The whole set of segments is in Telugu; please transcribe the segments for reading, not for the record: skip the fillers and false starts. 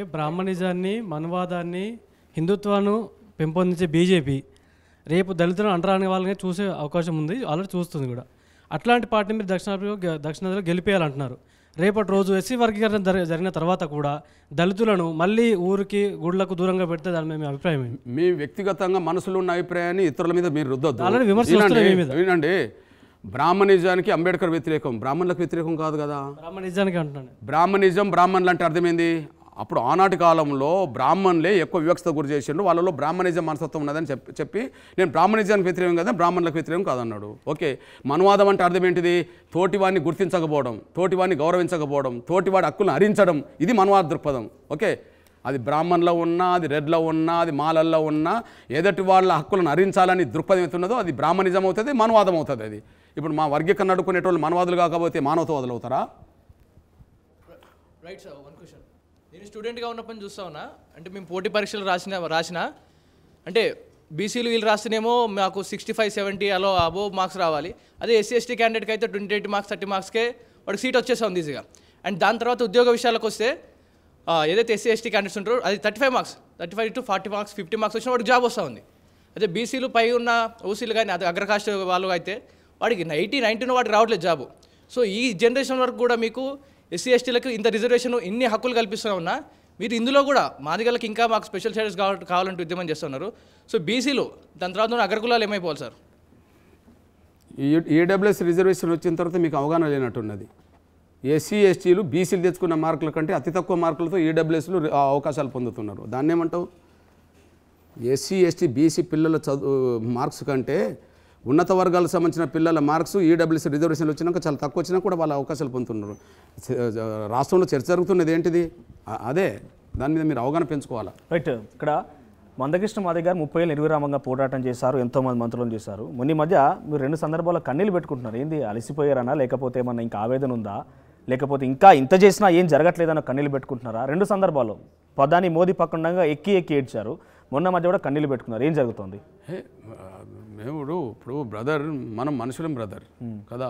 అంటే బ్రాహ్మణిజాన్ని, మనువాదాన్ని, హిందుత్వాన్ని పెంపొందించే బీజేపీ రేపు దళితులను అంటరాని వాళ్ళని చూసే అవకాశం ఉంది, ఆల్రెడీ చూస్తుంది కూడా. అట్లాంటి పార్టీ మీరు దక్షిణాదిలో గెలిపేయాలంటున్నారు. రేపటి రోజు ఎస్సీ వర్గీకరణ జరిగిన తర్వాత కూడా దళితులను మళ్ళీ ఊరికి గుడ్లకు దూరంగా పెడితే దాని మీద మీ అభిప్రాయం ఏంటి? మీ వ్యక్తిగతంగా మనసులో ఉన్న అభిప్రాయాన్ని ఇతరుల మీద మీరు రుద్దొద్దు. ఆల్రెడీ విమర్శలు వినండి, బ్రాహ్మణిజానికి అంబేద్కర్ వ్యతిరేకం, బ్రాహ్మణులకు వ్యతిరేకం కాదు కదా. బ్రాహ్మణిజానికి అంటున్నాను. బ్రాహ్మణులు అంటే అర్థమైంది. అప్పుడు ఆనాటి కాలంలో బ్రాహ్మణులే ఎక్కువ వివక్షత గురి చేసిండు, వాళ్ళలో బ్రాహ్మణిజం మనస్తత్వం ఉన్నదని చెప్పి నేను బ్రాహ్మణిజానికి వ్యతిరేకం కదా, బ్రాహ్మణులకు వ్యతిరేకం కాదన్నాడు. ఓకే, మనువాదం అంటే అర్థం ఏంటిది? తోటివాడిని గుర్తించకపోవడం, తోటివాడిని గౌరవించకపోవడం, తోటివాడి హక్కులను హరించడం, ఇది మనువాద దృక్పథం. ఓకే, అది బ్రాహ్మణులో ఉన్నా, అది రెడ్లో ఉన్నా, అది మాలల్లో ఉన్నా, ఎదటి వాళ్ళ హక్కులను హరించాలని దృక్పథం ఎత్తున్నదో అది బ్రాహ్మణిజం అవుతుంది, మనువాదం అవుతుంది. అది ఇప్పుడు మా వర్గీకరణ అడుక్కునేటోళ్ళు మనువాదులు కాకపోతే మానవతావాదులు అవుతారా? Right sir, one question. నేను స్టూడెంట్గా ఉన్నప్పటి చూస్తా ఉన్నా, అంటే మేము పోటీ పరీక్షలు రాసిన అంటే బీసీలు వీళ్ళు రాస్తేనేమో మాకు 65-70 అలా అబోవ్ మార్క్స్ రావాలి. అదే ఎస్సీ ఎస్టీ క్యాండిడేట్కి అయితే 28 మార్క్స్ 30 మార్క్స్కే వాడికి సీట్ వచ్చేస్తుంది ఈజీగా. అండ్ దాని తర్వాత ఉద్యోగ విషయాలకు వస్తే ఏదైతే ఎస్సీ ఎస్టీ క్యాండిడేట్స్ ఉంటారో అది 35 మార్క్స్ 35 to 40 మార్క్స్ 50 మార్క్స్ వచ్చిన వాడికి జాబ్ వస్తూ ఉంది. అదే బీసీలు పై ఉన్న ఓసీలు కానీ అది అగ్రకాస్ట్ వాళ్ళు అయితే వాడికి 90 వాడికి రావట్లేదు జాబు. సో ఈ జనరేషన్ వరకు కూడా మీకు ఎస్సీ ఎస్టీలకు ఇంత రిజర్వేషన్ ఇన్ని హక్కులు కల్పిస్తూ ఉన్నా మీరు ఇందులో కూడా మాదిగలకు ఇంకా మాకు స్పెషల్ స్టేటస్ కావాలంటే ఉద్యమం చేస్తున్నారు. సో బీసీలు దాని తర్వాత అగ్రకులాలు ఏమైపోవాలి సార్? ఈడబ్ల్యూఎస్ రిజర్వేషన్ వచ్చిన తర్వాత మీకు అవగాహన లేనట్టున్నది. ఎస్సీ ఎస్టీలు బీసీలు తెచ్చుకున్న మార్కుల కంటే అతి తక్కువ మార్కులతో ఈడబ్ల్యూఎస్లు అవకాశాలు పొందుతున్నారు. దాన్ని ఏమంటావు? ఎస్సీ ఎస్టీ బీసీ పిల్లల మార్క్స్ కంటే ఉన్నత వర్గాలకు సంబంధించిన పిల్లల మార్క్స్ ఈడబ్ల్యూఎస్ రిజర్వేషన్లు వచ్చినాక చాలా తక్కువ వచ్చినా కూడా వాళ్ళ అవకాశాలు పొందుతున్నారు. రాష్ట్రంలో చర్చ జరుగుతున్నది ఏంటిది? అదే, దాని మీద మీరు అవగాహన పెంచుకోవాలా. రైట్. ఇక్కడ మందకృష్ణ మాదిగ గారు 30 ఏళ్ళు నిర్విరామంగా పోరాటం చేశారు, ఎంతోమంది మంత్రులను చేశారు. మొన్న మధ్య మీరు 2 సందర్భాల్లో కన్నీళ్ళు పెట్టుకుంటున్నారు. ఏంది, అలసిపోయారనా, లేకపోతే ఏమన్నా ఇంకా ఆవేదన ఉందా, లేకపోతే ఇంకా ఇంత చేసినా ఏం జరగట్లేదన్న కన్నీళ్ళు పెట్టుకుంటున్నారా? 2 సందర్భాల్లో ప్రధాని మోదీ పక్కన ఎక్కి ఏడ్చారు, మొన్న మధ్య కూడా కన్నీళ్ళు పెట్టుకున్నారు. ఏం జరుగుతుంది? మేము ఇప్పుడు బ్రదర్, మనం మనుషులం బ్రదర్ కదా.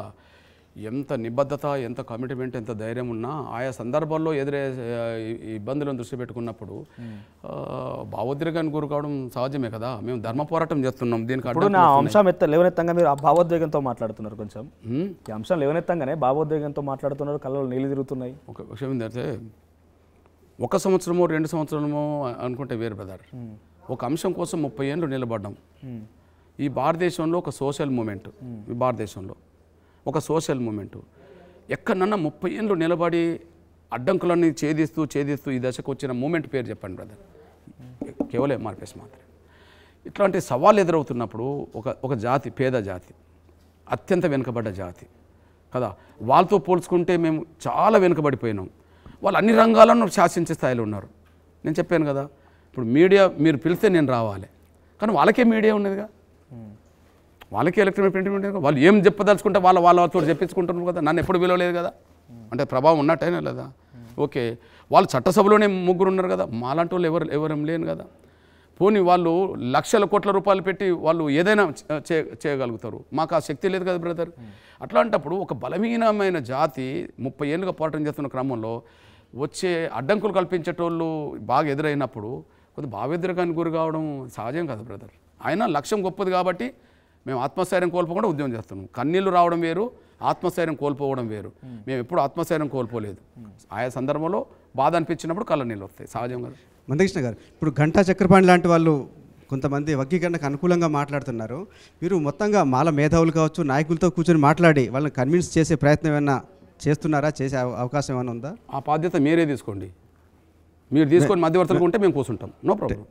ఎంత నిబద్ధత, ఎంత కమిట్మెంట్, ఎంత ధైర్యం ఉన్నా ఆయా సందర్భాల్లో ఎదురయ్యే ఇబ్బందులను దృష్టి పెట్టుకున్నప్పుడు భావోద్వేగానికి గురి కావడం సహజమే కదా. మేము ధర్మ పోరాటం చేస్తున్నాం. దీనికి నా అంశం లేవనెత్తంగా మీరు ఆ భావోద్వేగంతో మాట్లాడుతున్నారు. కొంచెం ఈ అంశం లేవనెత్తంగానే భావోద్వేగంతో మాట్లాడుతున్నారు, కళ్ళలో నీళ్ళు తిరుగుతున్నాయి. ఒక విషయం ఏంటంటే 1 సంవత్సరమో 2 సంవత్సరమో అనుకుంటే వేరు బ్రదర్. ఒక అంశం కోసం 30 ఏళ్ళు నిలబడ్డాం. ఈ భారతదేశంలో ఒక సోషల్ మూమెంట్, ఈ భారతదేశంలో ఒక సోషల్ మూమెంట్ ఎక్కడన్నా 30 ఏళ్ళు నిలబడి అడ్డంకులన్నీ ఛేదిస్తూ ఈ దశకు వచ్చిన మూమెంట్ పేరు చెప్పండి బ్రదర్. కేవలం ఎంఆర్పిఎస్ మాత్రమే. ఇట్లాంటి సవాళ్ళు ఎదురవుతున్నప్పుడు ఒక జాతి, పేద జాతి, అత్యంత వెనుకబడ్డ జాతి కదా, వాళ్ళతో పోల్చుకుంటే మేము చాలా వెనుకబడిపోయినాం. వాళ్ళు అన్ని రంగాలను శాసించే స్థాయిలో ఉన్నారు. నేను చెప్పాను కదా, ఇప్పుడు మీడియా మీరు పిలిస్తే నేను రావాలి, కానీ వాళ్ళకే మీడియా ఉన్నదిగా, వాళ్ళకి ఎలక్ట్రానిక్ ప్రింట్ మీడియా, వాళ్ళు ఏం చెప్పదలుచుకుంటే వాళ్ళతో చెప్పించుకుంటున్నారు కదా. నన్ను ఎప్పుడు పిలవలేదు కదా, అంటే ప్రభావం ఉన్నట్టయినా లేదా. ఓకే, వాళ్ళు చట్టసభలోనే 3 ఉన్నారు కదా, మాలాంటి వాళ్ళు ఎవరేం లేను కదా. పోనీ వాళ్ళు లక్షల కోట్ల రూపాయలు పెట్టి వాళ్ళు ఏదైనా చేయగలుగుతారు, మాకు ఆ శక్తి లేదు కదా బ్రదర్. అట్లాంటప్పుడు ఒక బలహీనమైన జాతి 30 ఏళ్ళుగా పోరాటం చేస్తున్న క్రమంలో వచ్చే అడ్డంకులు కల్పించేటోళ్ళు బాగా ఎదురైనప్పుడు కొద్ది భావోద్వేగానికి గురి కావడం సహజం కదా బ్రదర్. అయినా లక్ష్యం గొప్పది కాబట్టి మేము ఆత్మస్థైర్యం కోల్పోకుండా ఉద్యమం చేస్తున్నాం. కన్నీళ్ళు రావడం వేరు, ఆత్మస్థైర్యం కోల్పోవడం వేరు. మేము ఎప్పుడు ఆత్మస్థైర్యం కోల్పోలేదు. ఆయా సందర్భంలో బాధ అనిపించినప్పుడు కళ్ళ నీళ్ళు వస్తాయి, సహజం కదా. మందకృష్ణ గారు, ఇప్పుడు గంటా చక్రపాణి లాంటి వాళ్ళు కొంతమంది వర్గీకరణకు అనుకూలంగా మాట్లాడుతున్నారు. మీరు మొత్తంగా మాల మేధావులు కావచ్చు, నాయకులతో కూర్చొని మాట్లాడి వాళ్ళని కన్విన్స్ చేసే ప్రయత్నం ఏమైనా చేస్తున్నారా? చేసే అవకాశం ఏమైనా ఉందా? ఆ బాధ్యత మీరే తీసుకోండి. మీరు తీసుకొని మధ్యవర్తులకు ఉంటే మేము కూర్చుంటాం, నో ప్రాబ్లం.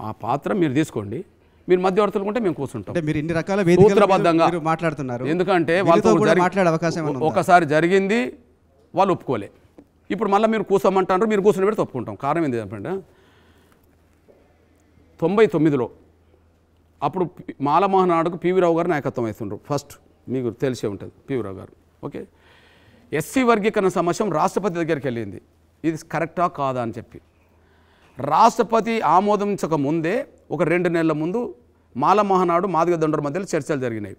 ఆ పాత్ర మీరు తీసుకోండి, మీరు మధ్యవర్తులు ఉంటే మేము కూర్చుంటాం. మీరు ఇన్ని రకాల వేదికలబద్ధంగా మాట్లాడుతున్నారు. ఎందుకంటే వాళ్ళతో మాట్లాడే అవకాశం ఒకసారి జరిగింది, వాళ్ళు ఒప్పుకోలే. ఇప్పుడు మళ్ళీ మీరు కూర్చోమంటారు, మీరు కూర్చొని పెడితే ఒప్పుకుంటాం. కారణం ఏంటి చెప్పండి, 99లో అప్పుడు మాల మహానాడుకు పివి రావు గారు నాయకత్వం వేస్తుండ్రు. ఫస్ట్ మీకు తెలిసే ఉంటుంది పివి రావు గారు. ఓకే, ఎస్సీ వర్గీకరణ సమస్య రాష్ట్రపతి దగ్గరికి వెళ్ళింది. ఇది కరెక్టా కాదా అని చెప్పి రాష్ట్రపతి ఆమోదించక ముందే ఒక 2 నెలల ముందు మాల మహానాడు మాదిగ దండోర మధ్యలో చర్చలు జరిగినాయి.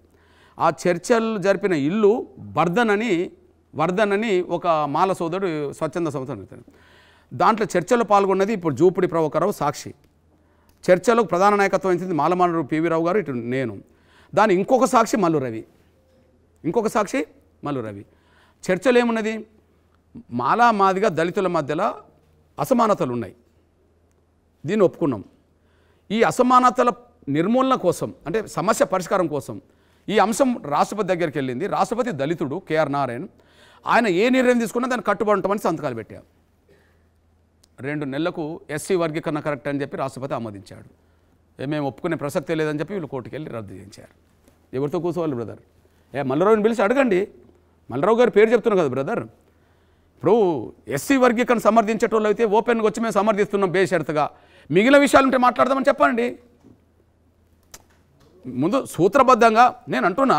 ఆ చర్చలు జరిపిన ఇల్లు వర్ధన్ అని ఒక మాల సోదరుడు స్వచ్ఛంద సంస్థ. దాంట్లో చర్చలో పాల్గొన్నది ఇప్పుడు జూపుడి ప్రభాకరరావు సాక్షి, చర్చలో ప్రధాన నాయకత్వం వహించింది మాలమానరు పివి రావు గారు, ఇటు నేను. దాని ఇంకొక సాక్షి మల్లు రవి. చర్చలో ఏమున్నది, మాలా మాదిగా దళితుల మధ్యలో అసమానతలు ఉన్నాయి, దీన్ని ఒప్పుకున్నాం. ఈ అసమానతల నిర్మూలన కోసం అంటే సమస్య పరిష్కారం కోసం ఈ అంశం రాష్ట్రపతి దగ్గరికి వెళ్ళింది. రాష్ట్రపతి దళితుడు కేఆర్ నారాయణ్, ఆయన ఏ నిర్ణయం తీసుకున్నా దాన్ని కట్టుబడి ఉంటామని సంతకాలు పెట్టాం. 2 నెలలకు ఎస్సీ వర్గీకరణ కరెక్ట్ అని చెప్పి రాష్ట్రపతి ఆమోదించాడు. మేము ఒప్పుకునే ప్రసక్తే లేదని చెప్పి వీళ్ళు కోర్టుకు వెళ్ళి రద్దు చేయించారు. ఎవరితో కూర్చోవాలి బ్రదర్? మల్లారావుని పిలిచి అడగండి. మల్లారావు గారి పేరు చెప్తున్నాం కదా బ్రదర్. ఇప్పుడు ఎస్సీ వర్గీకరణ సమర్థించేటోళ్ళు అయితే ఓపెన్గా వచ్చి మేము సమర్థిస్తున్నాం బేషరతుగా, మిగిలిన విషయాలు ఉంటే మాట్లాడదామని చెప్పండి. ముందు సూత్రబద్ధంగా నేను అంటున్నా,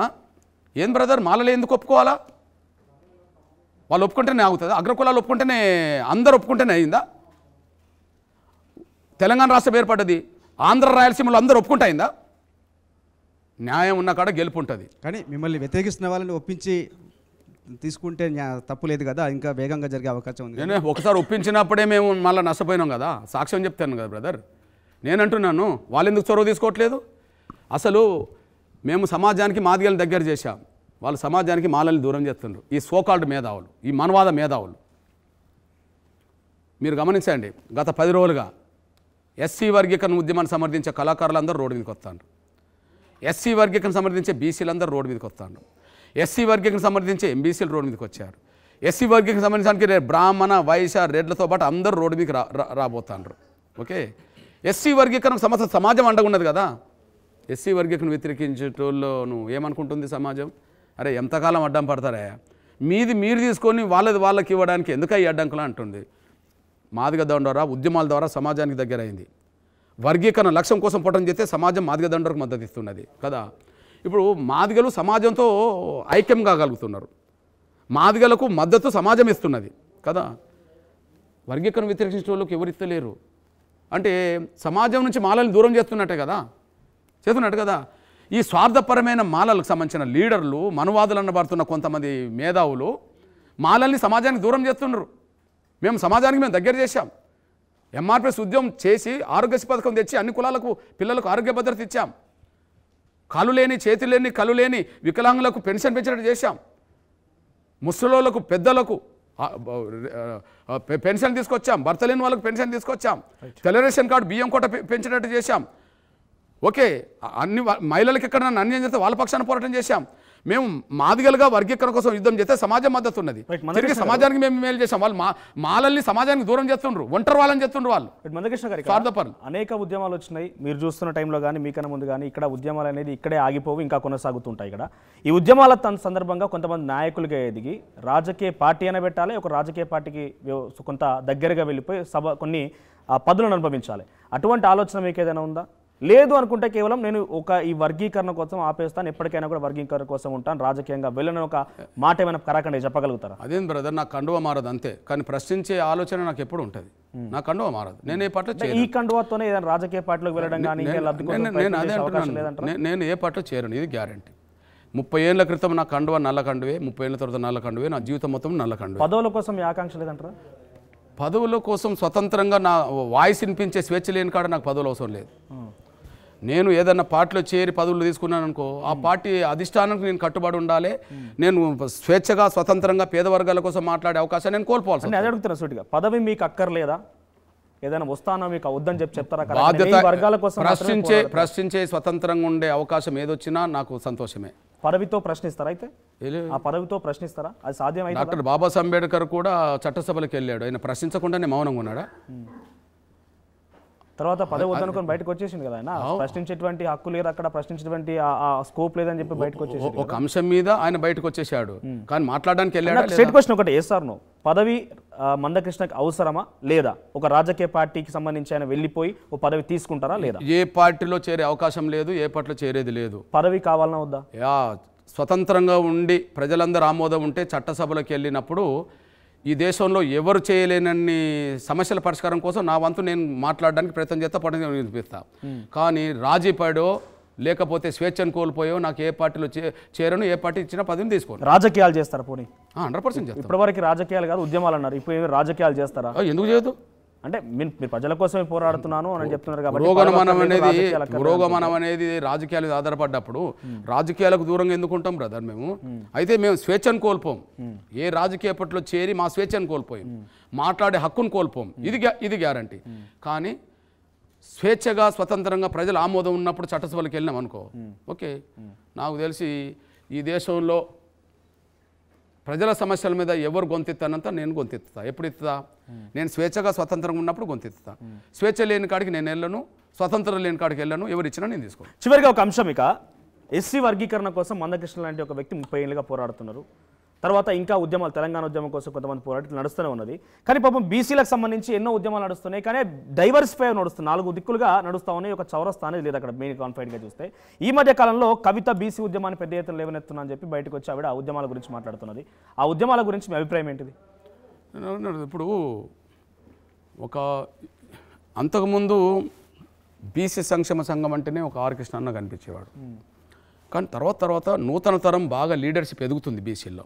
ఏం బ్రదర్ మాలలే ఎందుకు ఒప్పుకోవాలా? వాళ్ళు ఒప్పుకుంటేనే ఆగుతుందా? అగ్రకులాలు ఒప్పుకుంటేనే అందరు ఒప్పుకుంటేనే అయిందా? తెలంగాణ రాష్ట్రం ఏర్పడ్డది, ఆంధ్ర రాయలసీమలో అందరూ ఒప్పుకుంటే అయిందా? న్యాయం ఉన్న కాడ గెలుపు ఉంటుంది. కానీ మిమ్మల్ని వ్యతిరేకిస్తున్న వాళ్ళని ఒప్పించి తీసుకుంటే తప్పు లేదు కదా, ఇంకా వేగంగా జరిగే అవకాశం ఉంది. నేను ఒకసారి ఒప్పించినప్పుడే మేము మళ్ళీ నష్టపోయినాం కదా, సాక్ష్యం చెప్తాను కదా బ్రదర్. నేను అంటున్నాను వాళ్ళు ఎందుకు చొరవ తీసుకోవట్లేదు? అసలు మేము సమాజానికి మాదిగలను దగ్గర చేశాం, వాళ్ళు సమాజానికి మాలని దూరం చేస్తున్నారు. ఈ సోకాల్డ్ మేధావులు, ఈ మనవాద మేధావులు మీరు గమనించండి. గత 10 రోజులుగా ఎస్సీ వర్గీకరణ ఉద్యమాన్ని సమర్థించే కళాకారులందరూ రోడ్డు మీదకి వస్తారు, ఎస్సీ వర్గీకరణ సమర్థించే బీసీలందరూ రోడ్డు మీదకి వస్తారు, ఎస్సీ వర్గీకరణ సమర్థించే ఎంబీసీలు రోడ్డు మీదకి వచ్చారు, ఎస్సీ వర్గీకరణ సంబంధించడానికి బ్రాహ్మణ వైశ్య రెడ్లతో పాటు అందరూ రోడ్డు మీదకి రాబోతాండ్రు. ఓకే, ఎస్సీ వర్గీకరణ సమాజం అండగా ఉన్నది కదా. ఎస్సీ వర్గీకరణ వ్యతిరేకించేటోళ్ళు నువ్వు ఏమనుకుంటుంది సమాజం? అరే ఎంతకాలం అడ్డం పడతారా, మీది మీరు తీసుకొని వాళ్ళకి ఇవ్వడానికి ఎందుకై అడ్డంకులు అంటుంది. మాదిగ దండోరా ఉద్యమాల ద్వారా సమాజానికి దగ్గర అయింది. వర్గీకరణ లక్ష్యం కోసం పోవడం చేస్తే సమాజం మాదిగ దండోరకు మద్దతు ఇస్తున్నది కదా. ఇప్పుడు మాదిగలు సమాజంతో ఐక్యం కాగలుగుతున్నారు, మాదిగలకు మద్దతు సమాజం ఇస్తున్నది కదా. వర్గీకరణ వ్యతిరేకించే వాళ్ళకి ఎవరు ఇస్తలేరు అంటే సమాజం నుంచి మాలల్ని దూరం చేస్తున్నట్టు కదా. ఈ స్వార్థపరమైన మాలలకు సంబంధించిన లీడర్లు, మనువాదులు అనబడుతున్న కొంతమంది మేధావులు మాలల్ని సమాజానికి దూరం చేస్తున్నారు. మేము దగ్గర చేశాం, ఎంఆర్పిఎస్ ఉద్యమం చేసి ఆరోగ్యశ్రీ పథకం తెచ్చి అన్ని కులాలకు పిల్లలకు ఆరోగ్య భద్రత ఇచ్చాం, కాలు లేని చేతి లేని కళ్ళు లేని వికలాంగులకు పెన్షన్ పెంచినట్టు చేశాం, ముసలోళ్ళకు పెద్దలకు పెన్షన్ తీసుకొచ్చాం, భర్త లేని వాళ్ళకు పెన్షన్ తీసుకొచ్చాం, తెల్ల రేషన్ కార్డు బియ్యం కోట పెంచినట్టు చేశాం. ఓకే, అన్ని మహిళలకు ఎక్కడన్నా అన్యాయం చేస్తే వాళ్ళ పక్షాన పోరాటం చేశాం. మేము మాదిగలుగా వర్గీకరణ కోసం యుద్ధం చేస్తే సమాజం మద్దతు ఉన్నది, తిరిగి సమాజానికి మేము మేలు చేసాం. వాళ్ళు మాలల్ని సమాజానికి దూరం చేస్తుండ్రు, ఒంటరి వాళ్ళని చేస్తుండ్రు. వాళ్ళు మందకృష్ణ గారు అనేక ఉద్యమాలు వచ్చినాయి, మీరు చూస్తున్న టైంలో కానీ మీకన్నా ముందు కానీ ఇక్కడ ఉద్యమాలు అనేది ఇక్కడే ఆగిపోవు, ఇంకా కొనసాగుతుంటాయి. ఇక్కడ ఈ ఉద్యమాల సందర్భంగా కొంతమంది నాయకులుగా ఎదిగి రాజకీయ పార్టీ అయినా పెట్టాలి, ఒక రాజకీయ పార్టీకి కొంత దగ్గరగా వెళ్ళిపోయి కొన్ని పదవులను అనుభవించాలి. అటువంటి ఆలోచన మీకు ఏదైనా ఉందా? లేదు అనుకుంటే కేవలం నేను ఈ వర్గీకరణ కోసం ఆపేస్తాను, ఎప్పటికైనా కూడా వర్గీకరణ కోసం ఉంటాను, రాజకీయంగా వెళ్ళని ఒక మాట ఏమైనా కరాకండి చెప్పగలుగుతారా? అదేం బ్రదర్, నాకు కండువ మారదు అంతే, కానీ ప్రశ్నించే ఆలోచన నాకు ఎప్పుడు ఉంటుంది. నా కండువ మారదు, నేను ఏ పార్టీ ఈ కండువతోనే ఏదైనా రాజకీయ పార్టీలోకి వెళ్ళడం కానీ నేను ఏ పార్టీలో చేరను, ఇది గ్యారంటీ. 30 ఏళ్ల క్రితం నా కండువ నల్ల కండువే, 30 ఏళ్ల తర్వాత నల్ల కండువే, నా జీవితం మొత్తం నల్ల కండువే. పదవుల కోసం మీ ఆకాంక్ష లేదంటారా? పదవుల కోసం స్వతంత్రంగా నా వాయిస్ వినిపించే స్వేచ్ఛ లేని కాడ నాకు పదవులు అవసరం లేదు. నేను ఏదన్నా పార్టీలో చేరి పదవులు తీసుకున్నాను అనుకో, ఆ పార్టీ అధిష్టానానికి నేను కట్టుబడి ఉండాలి. నేను స్వేచ్ఛగా స్వతంత్రంగా పేద వర్గాల కోసం మాట్లాడే అవకాశం నేను కోల్పోవాలి. అదే అడుగుతున్నా సూటిగా, పదవి మీకు అక్కర్లేదా? ఏదైనా వస్తానో మీకు వద్దని చెప్తారా? ప్రశ్నించే స్వతంత్రంగా ఉండే అవకాశం ఏదొచ్చినా నాకు సంతోషమే. పదవితో ప్రశ్నిస్తారా? అయితే ఆ పదవితో ప్రశ్నిస్తారా? అది సాధ్యమైంది. డాక్టర్ బాబాసాహెబ్ అంబేద్కర్ కూడా చట్టసభలకు వెళ్ళాడు, ఆయన ప్రశ్నించకుండానే మౌనంగా ఉన్నాడా? తర్వాత పదవి వద్దనుకొని బయటకు వచ్చేసింది కదా ఆయన. ప్రశ్నించేటువంటి హక్కు లేదు అక్కడ, ప్రశ్నించేటువంటి స్కోప్ లేదని చెప్పి బయటకు వచ్చేసి ఒక అంశం మీద ఆయన బయటకు వచ్చేసాడు, కానీ మాట్లాడడానికి వెళ్ళాడు. స్టేట్ క్వశ్చన్ ఒకటి, ఎస్ఆర్నో పదవి మందకృష్ణకి అవసరమా లేదా? ఒక రాజకీయ పార్టీకి సంబంధించి ఆయన వెళ్ళిపోయి ఓ పదవి తీసుకుంటారా లేదా? ఏ పార్టీలో చేరే అవకాశం లేదు, ఏ పార్టీలో చేరేది లేదు. పదవి కావాలన్నా వద్దా? స్వతంత్రంగా ఉండి ప్రజలందరూ ఆమోదం ఉంటే చట్టసభలకు వెళ్ళినప్పుడు ఈ దేశంలో ఎవరు చేయలేనన్ని సమస్యల పరిష్కారం కోసం నా వంతు నేను మాట్లాడడానికి ప్రయత్నం చేస్తా, పట్టణం వినిపిస్తా. కానీ రాజీ పడో లేకపోతే స్వేచ్ఛను కోల్పోయో నాకు ఏ పార్టీలో చేరను, ఏ పార్టీ ఇచ్చినా పదవిని తీసుకోను. రాజకీయాలు చేస్తారా పోనీ? 100% చేస్తాను. ఇప్పటివరకు రాజకీయాలు కాదు ఉద్యమాలు అన్నారు, ఇప్పుడు ఏమి రాజకీయాలు చేస్తారా? ఎందుకు చేయదు? అంటే మీరు ప్రజల కోసమే పోరాడుతున్నాను అని చెప్తున్నారు కాబట్టి పురోగమనం అనేది రాజకీయాలు ఆధారపడ్డప్పుడు రాజకీయాలకు దూరంగా ఎందుకుంటాం బ్రదర్ మేము? అయితే మేము స్వేచ్ఛను కోల్పోం, ఏ రాజకీయ పట్ల చేరి మా స్వేచ్ఛను కోల్పోయాం, మాట్లాడే హక్కును కోల్పోం, ఇది గ్యారంటీ. కానీ స్వేచ్ఛగా స్వతంత్రంగా ప్రజల ఆమోదం ఉన్నప్పుడు చట్టసభలకు వెళ్ళినాం అనుకో, ఓకే. నాకు తెలిసి ఈ దేశంలో ప్రజల సమస్యల మీద ఎవరు గొంతెత్తానంత నేను గొంతెత్తుతా. ఎప్పుడు ఎత్తుతా? నేను స్వేచ్ఛగా స్వతంత్రంగా ఉన్నప్పుడు గొంతెత్తుతా. స్వేచ్ఛ లేని కాడికి నేను వెళ్ళను, స్వతంత్రం లేని కాడికి వెళ్ళను, ఎవరు ఇచ్చినా నేను తీసుకోను. చివరిగా ఒక అంశం, ఇక ఎస్సీ వర్గీకరణ కోసం మందకృష్ణ లాంటి ఒక వ్యక్తి 30 ఏళ్ళుగా పోరాడుతున్నారు. తర్వాత ఇంకా ఉద్యమాలు, తెలంగాణ ఉద్యమం కోసం కొంతమంది పోరాటం నడుస్తూనే ఉన్నది. కానీ పాపం బీసీలకు సంబంధించి ఎన్నో ఉద్యమాలు నడుస్తున్నాయి, కానీ డైవర్సిఫై నడుస్తుంది, 4 దిక్కులుగా నడుస్తూ ఉన్నాయి. ఒక చౌరస్తా అనేది లేదు అక్కడ మెయిన్ కాన్ఫైడ్గా చూస్తే. ఈ మధ్య కాలంలో కవిత బీసీ ఉద్యమాన్ని పెద్ద ఎత్తున లేవనెత్తున్నా అని చెప్పి బయటకు వచ్చి ఆవిడ ఆ ఉద్యమాల గురించి మాట్లాడుతున్నది. ఆ ఉద్యమాల గురించి మీ అభిప్రాయం ఏంటిది? ఇప్పుడు అంతకుముందు బీసీ సంక్షేమ సంఘం అంటేనే ఒక ఆర్ కృష్ణ అన్న కనిపించేవాడు. కానీ తర్వాత నూతన తరం బాగా లీడర్షిప్ ఎదుగుతుంది బీసీల్లో.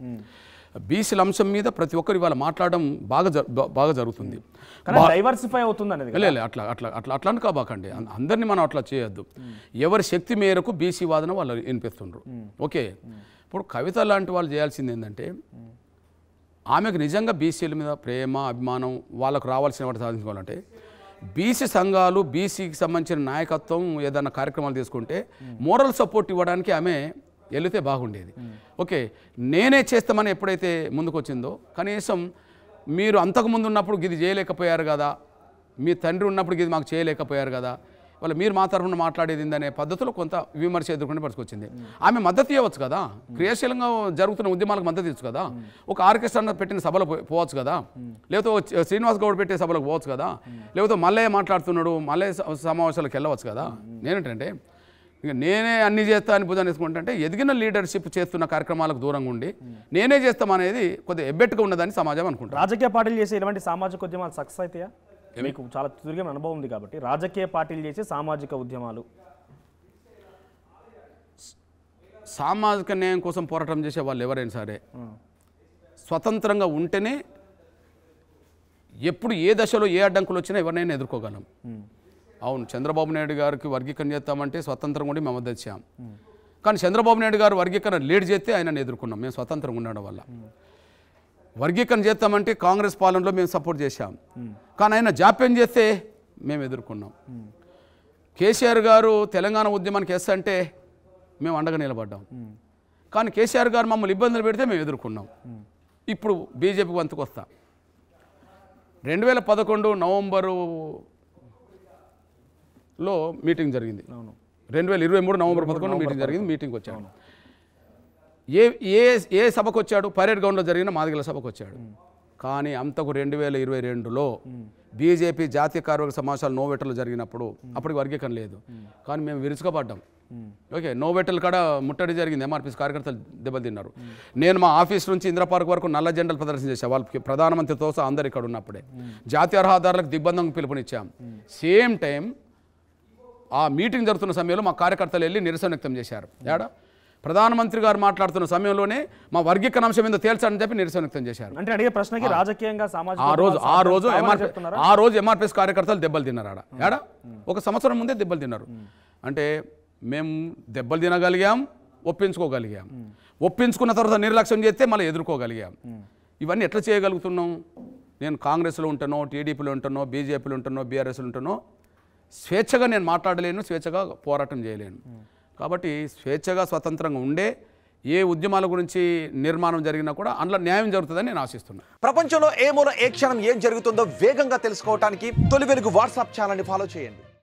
బీసీల అంశం మీద ప్రతి ఒక్కరు ఇవాళ మాట్లాడడం బాగా జరుగుతుంది. డైవర్సిఫై అవుతుంది అనేది లేదు, అట్లా కాబాకండి, అందరినీ మనం అట్లా చేయొద్దు. ఎవరి శక్తి మేరకు బీసీ వాదన వాళ్ళు వినిపిస్తుండ్రు, ఓకే. ఇప్పుడు కవిత లాంటి వాళ్ళు చేయాల్సింది ఏంటంటే, ఆమెకు నిజంగా బీసీల మీద ప్రేమ, అభిమానం, వాళ్ళకు రావాల్సిన వాటి సాధించుకోవాలంటే బీసీ సంఘాలు, బీసీకి సంబంధించిన నాయకత్వం ఏదైనా కార్యక్రమాలు తీసుకుంటే మోరల్ సపోర్ట్ ఇవ్వడానికి ఆమె వెళితే బాగుండేది, ఓకే. నేనే చేస్తామని ఎప్పుడైతే ముందుకు వచ్చిందో, కనీసం మీరు అంతకుముందు ఉన్నప్పుడు ఇది చేయలేకపోయారు కదా, మీ తండ్రి ఉన్నప్పుడు ఇది మాకు చేయలేకపోయారు కదా, వాళ్ళు మీరు మా తరఫున మాట్లాడేది అనే పద్ధతిలో కొంత విమర్శ ఎదుర్కొనే పరిస్థితి. ఆమె మద్దతు ఇవ్వచ్చు కదా, క్రియాశీలంగా జరుగుతున్న ఉద్యమాలకు మద్దతు ఇవ్వచ్చు కదా, ఒక ఆర్కెస్ట్రా పెట్టిన సభలో పోవచ్చు కదా, లేకపోతే శ్రీనివాస్ గౌడ్ పెట్టే సభలకు పోవచ్చు కదా, లేకపోతే మల్లయ్య మాట్లాడుతున్నాడు మల్లయ్య సమావేశాలకు వెళ్ళవచ్చు కదా. నేనేంటంటే ఇక నేనే అన్ని చేస్తా అని భుజాన్ని వేసుకుంటే ఎదిగిన లీడర్షిప్ చేస్తున్న కార్యక్రమాలకు దూరంగా ఉండి నేనే చేస్తామనేది కొద్దిగా ఎబ్బెట్టుగా ఉన్నదని సమాజం అనుకుంటారు. రాజకీయ పార్టీలు చేసే ఇలాంటి సామాజిక ఉద్యమాలు సక్సెస్ అవుతాయా? మీకు చాలా సుదీర్ఘమైన అనుభవం ఉంది కాబట్టి, రాజకీయ పార్టీలు చేసే సామాజిక ఉద్యమాలు, సామాజిక న్యాయం కోసం పోరాటం చేసే వాళ్ళు ఎవరైనా సరే స్వతంత్రంగా ఉంటేనే ఎప్పుడు ఏ దశలో ఏ అడ్డంకులు వచ్చినా ఎవరినైనా ఎదుర్కోగలం. అవును, చంద్రబాబు నాయుడు గారికి వర్గీకరణ చేస్తామంటే స్వతంత్రంగా ఉండి మేము మద్దతు ఇచ్చాం. కానీ చంద్రబాబు నాయుడు గారు వర్గీకరణ లీడ్ చేస్తే ఆయనను ఎదుర్కొన్నాం మేము స్వతంత్రంగా ఉండడం వల్ల. వర్గీకరణ చేస్తామంటే కాంగ్రెస్ పాలనలో మేము సపోర్ట్ చేశాం, కానీ ఆయన జాప్యం చేస్తే మేము ఎదుర్కొన్నాం. కేసీఆర్ గారు తెలంగాణ ఉద్యమానికి ఎస్ అంటే మేము అండగా నిలబడ్డాం, కానీ కేసీఆర్ గారు మమ్మల్ని ఇబ్బందులు పెడితే మేము ఎదుర్కొన్నాం. ఇప్పుడు బీజేపీ వంతుకు వస్తా, 2011 నవంబరులో మీటింగ్ జరిగింది, 2023 నవంబర్ 11 మీటింగ్ జరిగింది. మీటింగ్కి వచ్చాడు. ఏ సభకు వచ్చాడు? పరేడ్ గ్రౌండ్లో జరిగిన మాదిగల సభకు వచ్చాడు. కానీ అంతకు 2022లో బీజేపీ జాతీయ కార్యవర్గ సమావేశాలు నోవెటలు జరిగినప్పుడు అప్పటికి వర్గీకరణ లేదు, కానీ మేము విరుచుకపడ్డాం, ఓకే. నోవెటల్ కాడ ముట్టడి జరిగింది, ఎంఆర్పీసీ కార్యకర్తలు దెబ్బతిన్నారు. నేను మా ఆఫీస్ నుంచి ఇందిరా పార్క్ వరకు నల్ల జెండాలు ప్రదర్శన చేశాను, వాళ్ళకి ప్రధానమంత్రితో సహా అందరు ఇక్కడ ఉన్నప్పుడే. జాతీయ రహదారులకు దిగ్బంధం పిలుపునిచ్చాం. సేమ్ టైం ఆ మీటింగ్ జరుగుతున్న సమయంలో మా కార్యకర్తలు వెళ్ళి నిరసన వ్యక్తం చేశారు. ఏడా ప్రధానమంత్రి గారు మాట్లాడుతున్న సమయంలోనే మా వర్గీకరణ అంశం మీద తేల్చాలని చెప్పి నిరసన వ్యక్తం చేశారు. అంటే అడిగే ప్రశ్నకి రాజకీయంగా సామాజిక ఆ రోజు ఎంఆర్పీఎస్ కార్యకర్తలు దెబ్బలు తిన్నారు. ఏడా ఒక సంవత్సరం ముందే దెబ్బలు తిన్నారు. అంటే మేము దెబ్బలు తినగలిగాం, ఒప్పించుకోగలిగాం. ఒప్పించుకున్న తర్వాత నిర్లక్ష్యం చేస్తే మళ్ళీ ఎదుర్కోగలిగాం. ఇవన్నీ ఎట్లా చేయగలుగుతున్నాం? నేను కాంగ్రెస్లో ఉంటానో, టీడీపీలో ఉంటానో, బీజేపీలో ఉంటానో, బీఆర్ఎస్లో ఉంటానో, స్వేచ్ఛగా నేను మాట్లాడలేను, స్వేచ్ఛగా పోరాటం చేయలేను. కాబట్టి స్వేచ్ఛగా స్వతంత్రంగా ఉండే ఏ ఉద్యమాల గురించి నిర్మాణం జరిగినా కూడా అందులో న్యాయం జరుగుతుందని నేను ఆశిస్తున్నాను. ప్రపంచంలో ఏ మూల ఏ క్షణం ఏం జరుగుతుందో వేగంగా తెలుసుకోవడానికి తొలి వెలుగు వాట్సాప్ ఛానల్ని ఫాలో చేయండి.